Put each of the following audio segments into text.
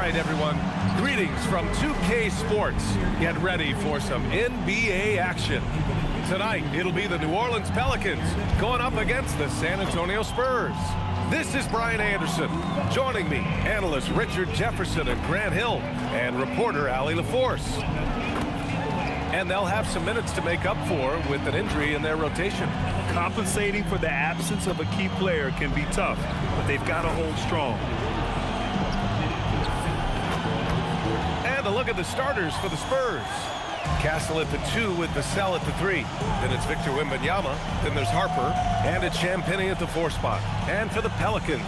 right, everyone. Greetings from 2K Sports. Get ready for some NBA action. Tonight, it'll be the New Orleans Pelicans going up against the San Antonio Spurs. This is Brian Anderson. Joining me, analysts Richard Jefferson and Grant Hill, and reporter Allie LaForce. And they'll have some minutes to make up for with an injury in their rotation. Compensating for the absence of a key player can be tough, but they've got to hold strong. And a look at the starters for the Spurs. Castle at the 2 with Vassell at the 3. Then it's Victor Wembanyama. Then there's Harper. And it's Champagnie at the 4 spot. And for the Pelicans,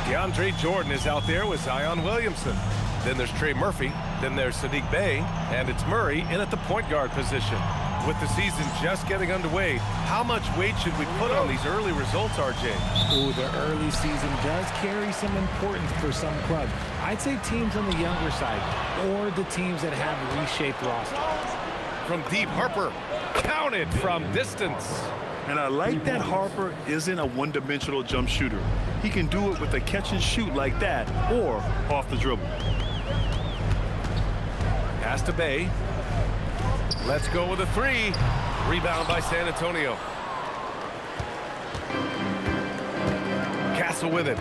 DeAndre Jordan is out there with Zion Williamson. Then there's Trey Murphy. Then there's Sadiq Bey. And it's Murray in at the point guard position. With the season just getting underway, how much weight should we put on these early results, RJ? Ooh, the early season does carry some importance for some clubs. I'd say teams on the younger side or the teams that have reshaped rosters. From deep, Harper counted from distance. And I like that Harper isn't a one-dimensional jump shooter. He can do it with a catch and shoot like that or off the dribble. Pass to Bey. Let's go with a 3. Rebound by San Antonio. Castle with it.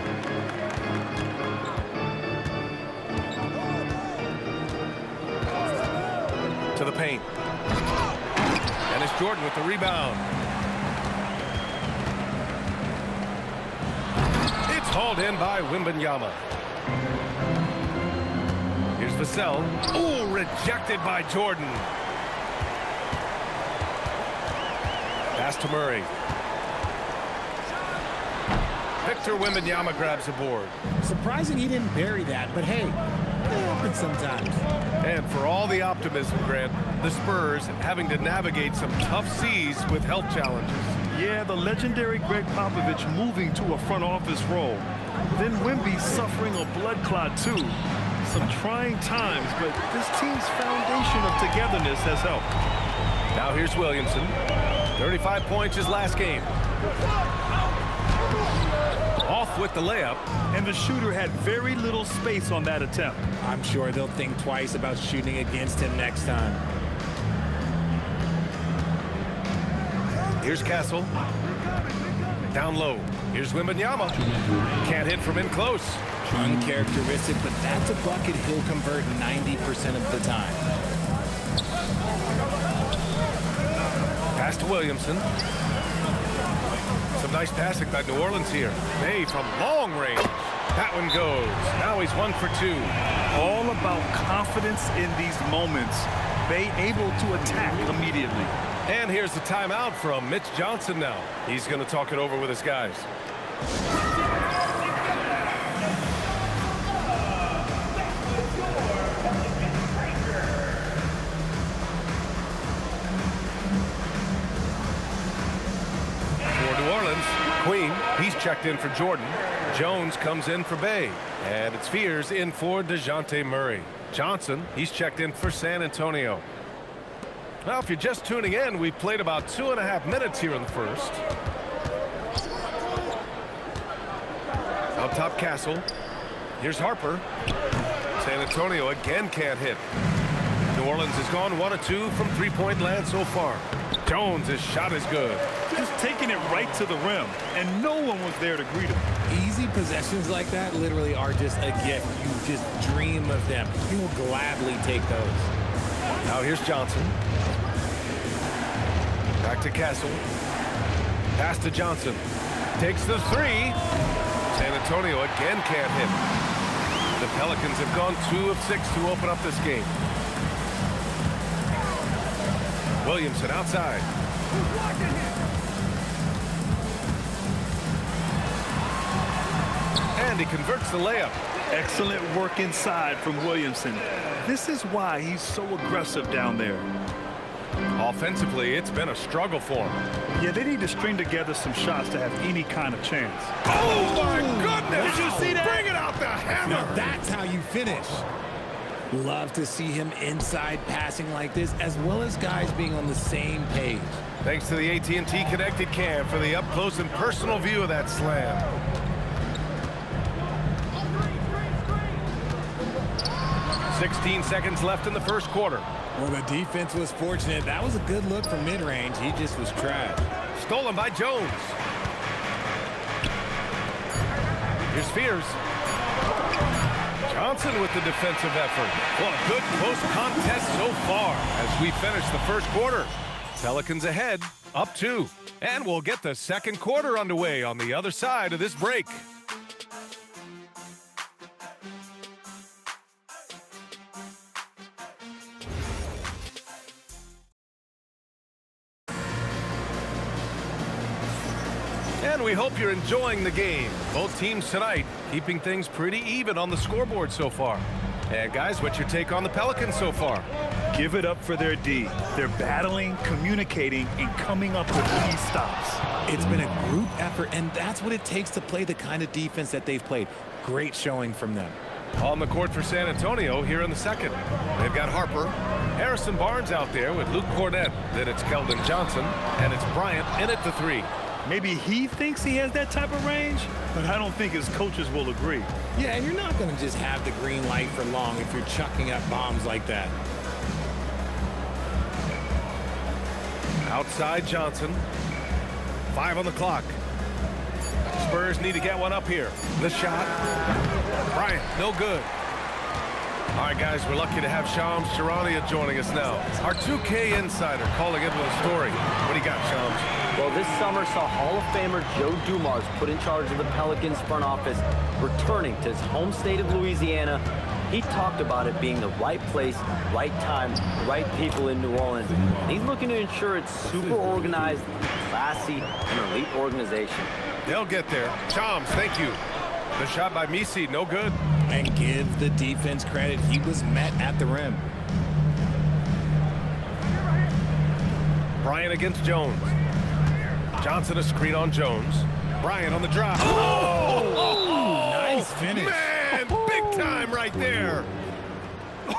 To the paint. And it's Jordan with the rebound. It's hauled in by Wembanyama. Here's Vassell. Oh, rejected by Jordan. Pass to Murray. Victor Wembanyama grabs the board. Surprising he didn't bury that, but hey, it happens sometimes. And for all the optimism, Grant, the Spurs having to navigate some tough seas with health challenges. Yeah, the legendary Greg Popovich moving to a front office role. Then Wemby suffering a blood clot too. Some trying times, but this team's foundation of togetherness has helped. Now here's Williamson. 35 points his last game. Off with the layup. And the shooter had very little space on that attempt. I'm sure they'll think twice about shooting against him next time. Here's Castle. Down low. Here's Wembanyama. Can't hit from in close. Uncharacteristic, but that's a bucket he'll convert 90% of the time. Pass to Williamson. Some nice passing by New Orleans here. Bey from long range. That one goes. Now he's 1 for 2. All about confidence in these moments. Bey able to attack immediately. And here's the timeout from Mitch Johnson now. He's going to talk it over with his guys. Queen, he's checked in for Jordan. Jones comes in for Bey. And it's Fears in for DeJounte Murray. Johnson, he's checked in for San Antonio. Well, if you're just tuning in, we've played about 2.5 minutes here in the first. Up top, Castle. Here's Harper. San Antonio again can't hit. New Orleans has gone 1 of 2 from three-point land so far. Jones' his shot is good. Just taking it right to the rim, and no one was there to greet him. Easy possessions like that literally are just a gift. You just dream of them. You will gladly take those. Now here's Johnson. Back to Castle. Pass to Johnson. Takes the 3. San Antonio again can't hit. The Pelicans have gone 2 of 6 to open up this game. Williamson outside. And he converts the layup. Excellent work inside from Williamson. This is why he's so aggressive down there. Offensively, it's been a struggle for him. Yeah, they need to string together some shots to have any kind of chance. Oh, my goodness! Did you see that? Bring it out the hammer! Now that's how you finish. Love to see him inside passing like this, as well as guys being on the same page. Thanks to the AT&T Connected Cam for the up-close and personal view of that slam. 16 seconds left in the first quarter. Well, the defense was fortunate. That was a good look from mid-range. He just was trash. Stolen by Jones. Here's Spears. Johnson with the defensive effort. Well, a good close contest so far as we finish the first quarter. Pelicans ahead, up 2. And we'll get the second quarter underway on the other side of this break. And we hope you're enjoying the game. Both teams tonight keeping things pretty even on the scoreboard so far. And guys, what's your take on the Pelicans so far? Give it up for their D. They're battling, communicating, and coming up with key stops. It's been a group effort, and that's what it takes to play the kind of defense that they've played. Great showing from them. On the court for San Antonio here in the second. They've got Harper, Harrison Barnes out there with Luke Cornett. Then it's Keldon Johnson, and it's Bryant in at the 3. Maybe he thinks he has that type of range, but I don't think his coaches will agree. Yeah, and you're not going to just have the green light for long if you're chucking up bombs like that. Outside Johnson. 5 on the clock. Spurs need to get one up here. The shot. Bryant, no good. All right, guys, we're lucky to have Shams Charania joining us now. Our 2K insider calling in with a story. What do you got, Shams? Well, this summer saw Hall of Famer Joe Dumars put in charge of the Pelicans front office, returning to his home state of Louisiana. He talked about it being the right place, right time, right people in New Orleans. And he's looking to ensure it's super organized, classy, and elite organization. They'll get there. Shams, thank you. The shot by Misi, no good. And give the defense credit. He was met at the rim. Bryant against Jones. Johnson a screen on Jones. Bryant on the drop. Oh! Nice finish. Man, big time right there.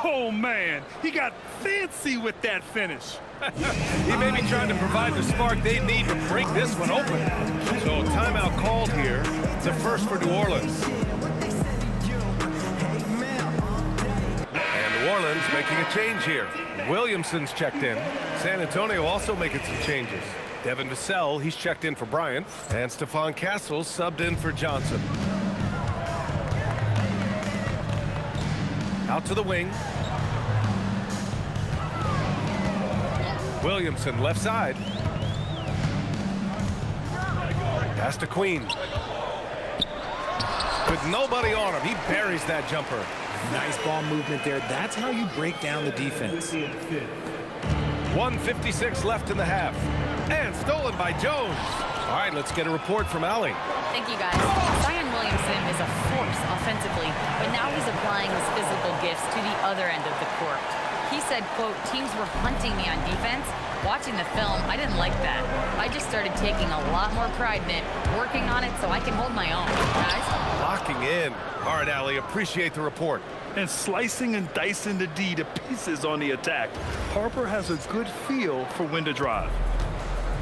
Oh, man, he got fancy with that finish. He may be trying to provide the spark they need to break this one open. So timeout called here. It's a first for New Orleans. And New Orleans making a change here. Williamson's checked in. San Antonio also making some changes. Devin Vassell, he's checked in for Bryant. And Stephon Castle subbed in for Johnson. Out to the wing. Williamson left side. Pass to Queen. With nobody on him, he buries that jumper. Nice ball movement there. That's how you break down the defense. 1:56 left in the half. And stolen by Jones. All right, let's get a report from Allie. Thank you, guys. Zion Williamson is a force offensively, but now he's applying his physical gifts to the other end of the court. He said, quote, teams were hunting me on defense. Watching the film, I didn't like that. I just started taking a lot more pride in it, working on it so I can hold my own. Guys? Locking in. All right, Allie, appreciate the report. And slicing and dicing the D to pieces on the attack. Harper has a good feel for when to drive.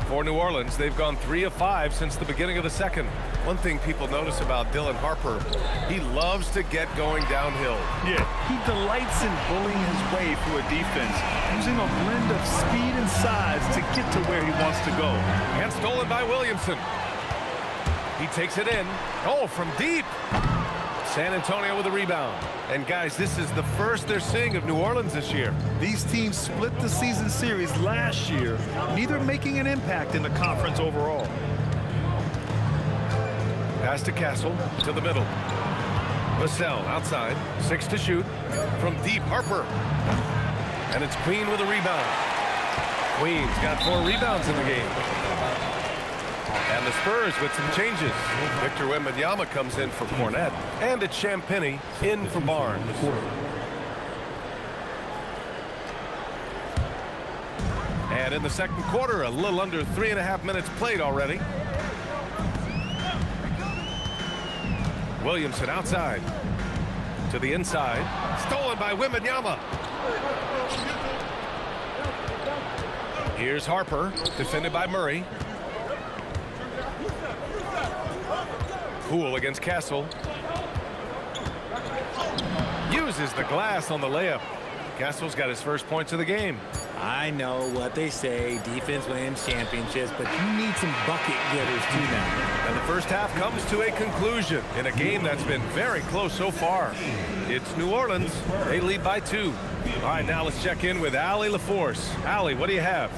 For New Orleans, they've gone 3 of 5 since the beginning of the second. One thing people notice about Dylan Harper, he loves to get going downhill. Yeah, he delights in bullying his way through a defense, using a blend of speed and size to get to where he wants to go. And stolen by Williamson. He takes it in. Oh, from deep. San Antonio with a rebound. And guys, this is the first they're seeing of New Orleans this year. These teams split the season series last year, neither making an impact in the conference overall. Pass to Castle, to the middle. Vassell outside, 6 to shoot. From deep, Harper. And it's Queen with a rebound. Queen's got 4 rebounds in the game. And the Spurs with some changes. Victor Wembanyama comes in for Cornett. And it's Champagnie in for Barnes. And in the second quarter, a little under 3.5 minutes played already. Williamson outside. To the inside. Stolen by Wembanyama. Here's Harper, defended by Murray. Poole against Castle. Uses the glass on the layup. Castle's got his first points of the game. I know what they say, defense wins championships, but you need some bucket getters too now. And the first half comes to a conclusion in a game that's been very close so far. It's New Orleans. They lead by 2. All right, now let's check in with Allie LaForce. Allie, what do you have?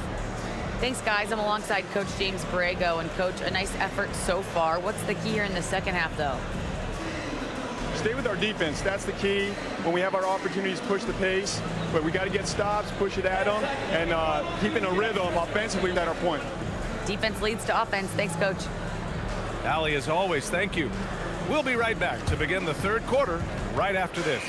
Thanks, guys. I'm alongside Coach James Borrego. And, Coach, a nice effort so far. What's the key here in the second half, though? Stay with our defense. That's the key. When we have our opportunities, push the pace. But we got to get stops, push it at them, and keeping a rhythm offensively at our point. Defense leads to offense. Thanks, Coach. Allie, as always, thank you. We'll be right back to begin the third quarter right after this.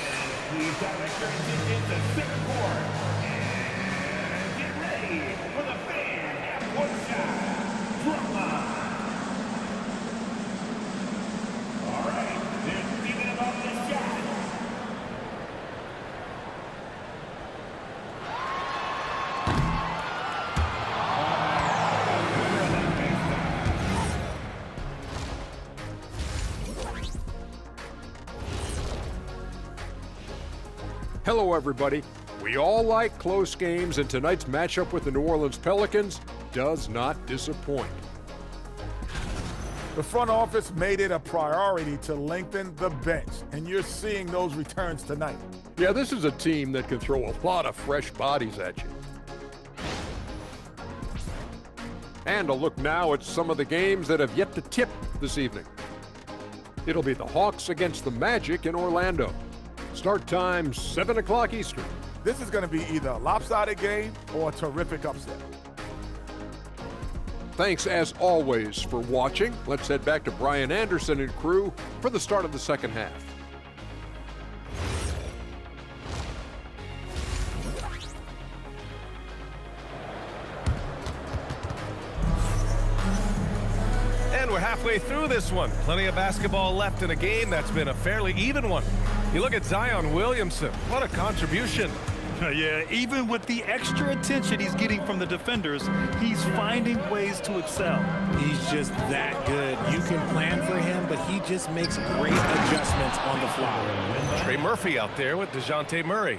Hello, everybody. We all like close games, and tonight's matchup with the New Orleans Pelicans does not disappoint. The front office made it a priority to lengthen the bench, and you're seeing those returns tonight. Yeah, this is a team that can throw a lot of fresh bodies at you. And a look now at some of the games that have yet to tip this evening. It'll be the Hawks against the Magic in Orlando. Start time, 7 o'clock Eastern. This is going to be either a lopsided game or a terrific upset. Thanks, as always, for watching. Let's head back to Brian Anderson and crew for the start of the second half. And we're halfway through this one. Plenty of basketball left in a game that's been a fairly even one. You look at Zion Williamson. What a contribution. Yeah, even with the extra attention he's getting from the defenders, he's finding ways to excel. He's just that good. You can plan for him, but he just makes great adjustments on the fly. Trey Murphy out there with DeJounte Murray.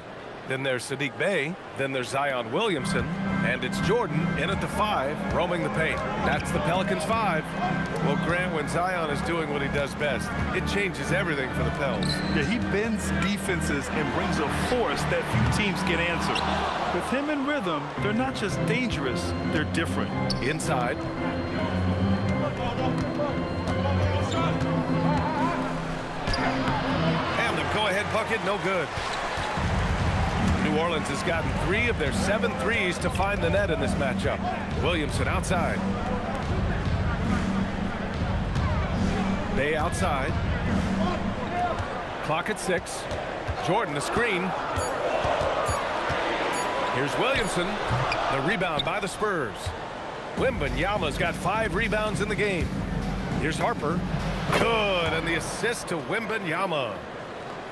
Then there's Sadiq Bey. Then there's Zion Williamson. And it's Jordan in at the 5, roaming the paint. That's the Pelicans 5. Well, Grant, when Zion is doing what he does best, it changes everything for the Pels. Yeah, he bends defenses and brings a force that few teams can answer. With him in rhythm, they're not just dangerous, they're different. Inside. And the go-ahead bucket, no good. New Orleans has gotten 3 of their 7 threes to find the net in this matchup. Williamson outside. Bey outside. Clock at 6. Jordan the screen. Here's Williamson. The rebound by the Spurs. Wembanyama's got 5 rebounds in the game. Here's Harper. Good, and the assist to Wembanyama.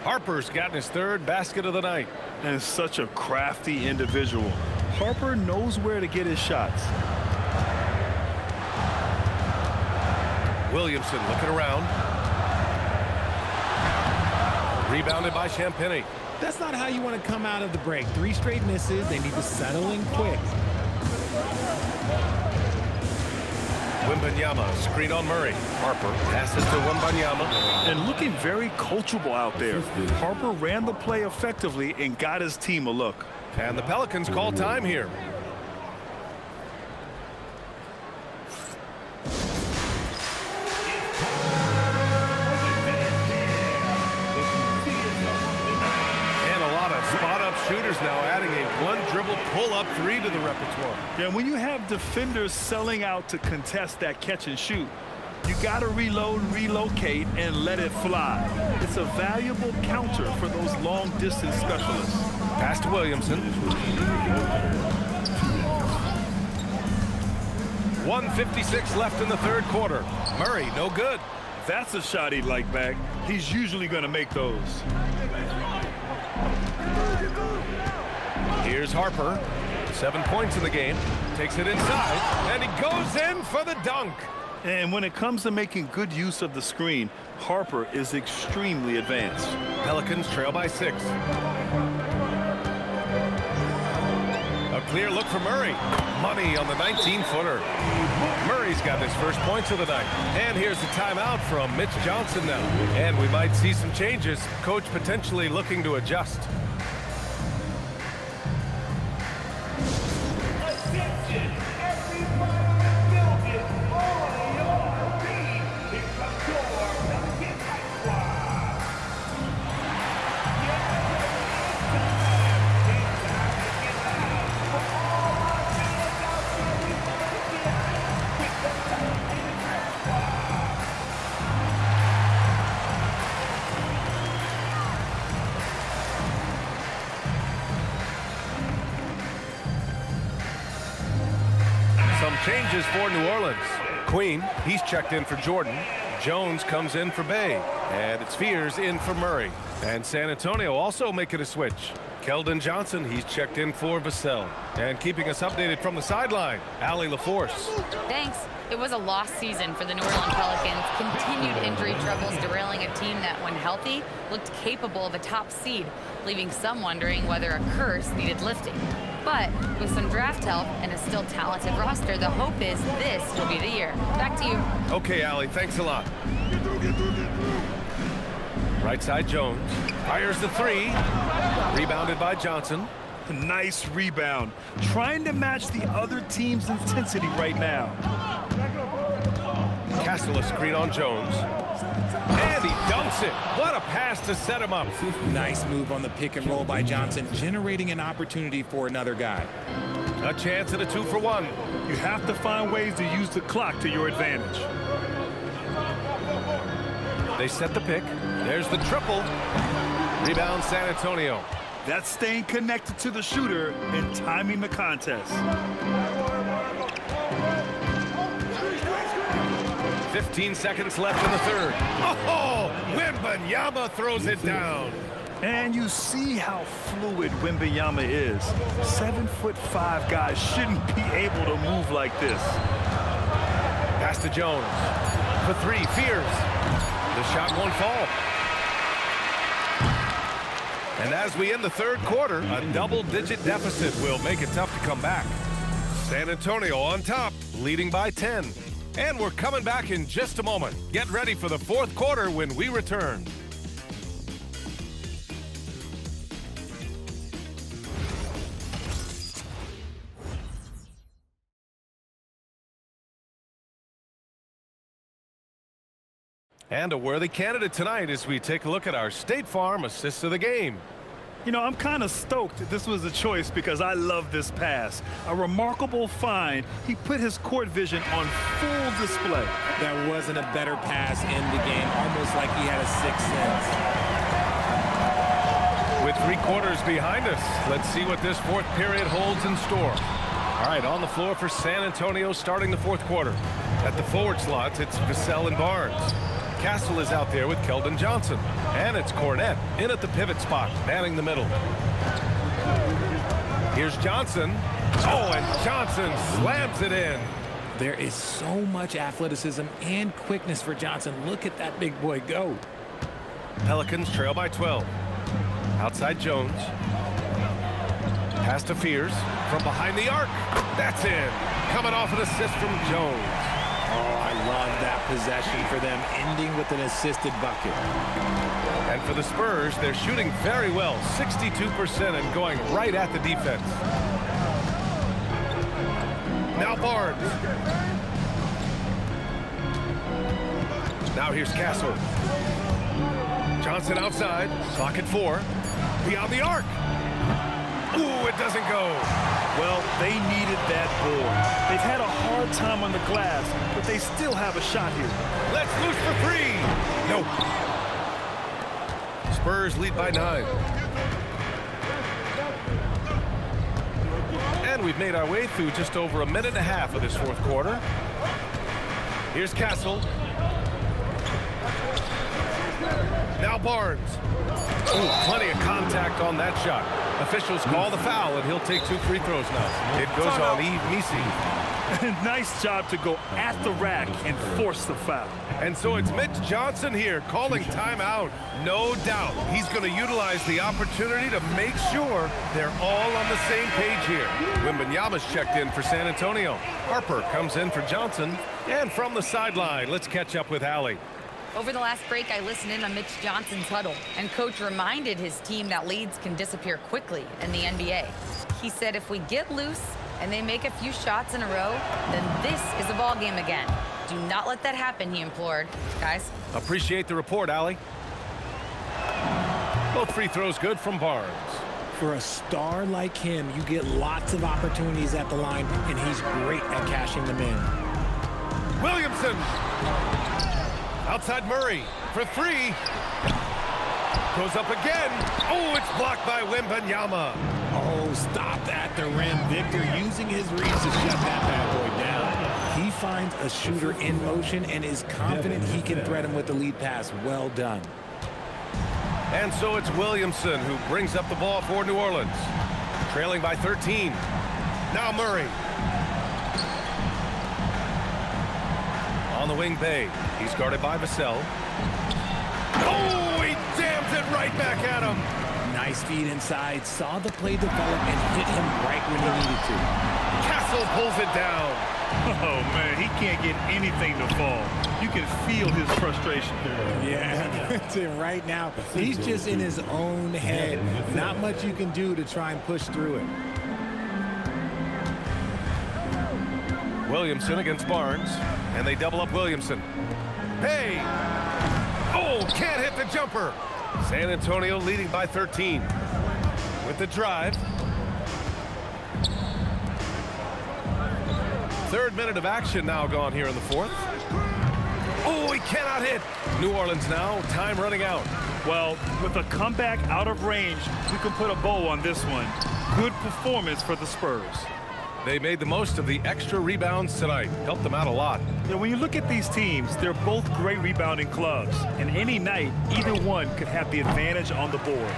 Harper's gotten his 3rd basket of the night. And such a crafty individual. Harper knows where to get his shots. Williamson looking around. Rebounded by Champagnie. That's not how you want to come out of the break. 3 straight misses. They need to settle in quick. Wembanyama, screen on Murray. Harper passes to Wembanyama. And looking very coachable out there. Harper ran the play effectively and got his team a look. And the Pelicans call time here. And a lot of spot-up shooters now, adding a one-dribble pull-up 3 to the repertoire. Yeah, when you have defenders selling out to contest that catch and shoot, you got to reload, relocate, and let it fly. It's a valuable counter for those long-distance specialists. Pass to Williamson. 1:56 left in the third quarter. Murray, no good. That's a shot he'd like back. He's usually going to make those. Here's Harper. 7 points in the game. Takes it inside, and he goes in for the dunk. And when it comes to making good use of the screen, Harper is extremely advanced. Pelicans trail by 6. A clear look for Murray. Money on the 19-footer. Murray's got his first points of the night. And here's the timeout from Mitch Johnson now. And we might see some changes. Coach potentially looking to adjust. Some changes for New Orleans. Queen, he's checked in for Jordan. Jones comes in for Bay. And it's Fears in for Murray. And San Antonio also making a switch. Keldon Johnson, he's checked in for Vassell. And keeping us updated from the sideline, Allie LaForce. Thanks. It was a lost season for the New Orleans Pelicans. Continued injury troubles derailing a team that, when healthy, looked capable of a top seed, leaving some wondering whether a curse needed lifting. But with some draft help and a still talented roster, the hope is this will be the year. Back to you. Okay, Allie, thanks a lot. Right side Jones. Fires the 3. Rebounded by Johnson. Nice rebound. Trying to match the other team's intensity right now. Castle a screen on Jones. And he dunks it. What a pass to set him up. Nice move on the pick and roll by Johnson, generating an opportunity for another guy. A chance at a 2-for-1. You have to find ways to use the clock to your advantage. They set the pick. There's the triple. Rebound San Antonio. That's staying connected to the shooter and timing the contest. 15 seconds left in the third. Oh, Wembanyama throws it down. And you see how fluid Wembanyama is. 7'5" guys shouldn't be able to move like this. Pass to Jones. For 3, Fears. The shot won't fall. And as we end the third quarter, a double-digit deficit will make it tough to come back. San Antonio on top, leading by 10. And we're coming back in just a moment. Get ready for the fourth quarter when we return. And a worthy candidate tonight as we take a look at our State Farm assist of the game. You know, I'm kind of stoked this was a choice because I love this pass. A remarkable find. He put his court vision on full display. There wasn't a better pass in the game, almost like he had a sixth sense. With 3 quarters behind us, let's see what this fourth period holds in store. All right, on the floor for San Antonio starting the fourth quarter. At the forward slots, it's Vassell and Barnes. Castle is out there with Keldon Johnson. And it's Cornette in at the pivot spot, manning the middle. Here's Johnson. Oh, and Johnson slams it in. There is so much athleticism and quickness for Johnson. Look at that big boy go. Pelicans trail by 12. Outside Jones. Pass to Fears from behind the arc. That's in. Coming off an assist from Jones. Oh, I love that possession for them, ending with an assisted bucket. And for the Spurs, they're shooting very well, 62% and going right at the defense. Now Barnes. Now here's Castle. Johnson outside, clock at 4. Beyond the arc. Ooh, it doesn't go. Well, they needed that board. They've had a hard time on the glass, but they still have a shot here. Let's loose for 3. Nope. Spurs lead by 9. And we've made our way through just over a minute and a half of this fourth quarter. Here's Castle. Now Barnes. Ooh, plenty of contact on that shot. Officials call the foul, and he'll take 2 free throws now. It goes on Yves Missi. Nice job to go at the rack and force the foul. And so it's Mitch Johnson here calling timeout. No doubt he's going to utilize the opportunity to make sure they're all on the same page here. Wembanyama's checked in for San Antonio. Harper comes in for Johnson. And from the sideline, let's catch up with Allie. Over the last break, I listened in on Mitch Johnson's huddle, and Coach reminded his team that leads can disappear quickly in the NBA. He said if we get loose and they make a few shots in a row, then this is a ball game again. Do not let that happen, he implored. Guys. Appreciate the report, Allie. Both free throws good from Barnes. For a star like him, you get lots of opportunities at the line, and he's great at cashing them in. Williamson. Outside Murray for three. Goes up again. Oh, it's blocked by Wembanyama. Oh, stopped at the rim. Victor using his reach to shut that bad boy down. He finds a shooter in motion and is confident he can thread him with the lead pass. Well done. And so it's Williamson who brings up the ball for New Orleans. Trailing by 13. Now Murray. On the wing, Bay. He's guarded by Vassell. Oh, he jams it right back at him. Nice feed inside. Saw the play develop and hit him right when he needed to. Castle pulls it down. Oh, man, he can't get anything to fall. You can feel his frustration here. Yeah, that's it right now. He's just in his own head. Not much you can do to try and push through it. Williamson against Barnes, and they double up Williamson. Hey! Oh, can't hit the jumper. San Antonio leading by 13. With the drive. Third minute of action now gone here in the fourth. Oh, he cannot hit. New Orleans now, time running out. Well, with a comeback out of range, we can put a bow on this one. Good performance for the Spurs. They made the most of the extra rebounds tonight. Helped them out a lot. You know, when you look at these teams, they're both great rebounding clubs. And any night, either one could have the advantage on the boards.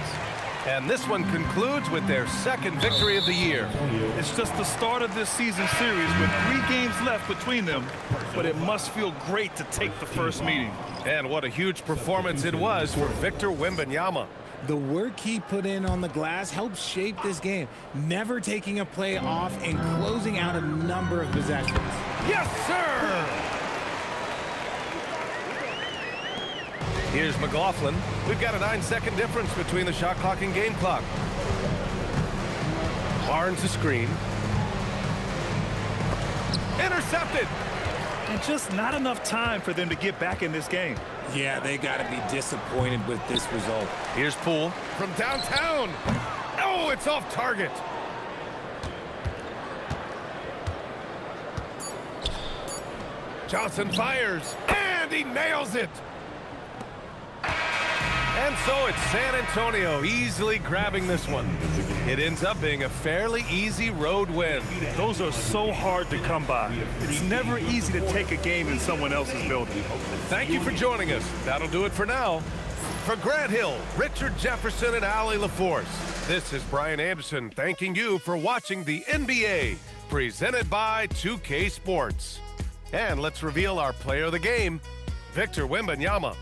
And this one concludes with their second victory of the year. It's just the start of this season series with 3 games left between them, but it must feel great to take the first meeting. And what a huge performance it was for Victor Wembanyama. The work he put in on the glass helped shape this game, never taking a play off and closing out a number of possessions. Yes, sir! Here's McLaughlin. We've got a 9-second difference between the shot clock and game clock. Barnes a screen. Intercepted! And just not enough time for them to get back in this game. Yeah, they got to be disappointed with this result. Here's Poole from downtown. Oh, it's off target. Johnson fires, and he nails it. And so it's San Antonio easily grabbing this one. It ends up being a fairly easy road win. Those are so hard to come by. It's never easy to take a game in someone else's building. Thank you for joining us. That'll do it for now. For Grant Hill, Richard Jefferson, and Allie LaForce, this is Brian Anderson thanking you for watching the NBA, presented by 2K Sports. And let's reveal our player of the game, Victor Wembanyama.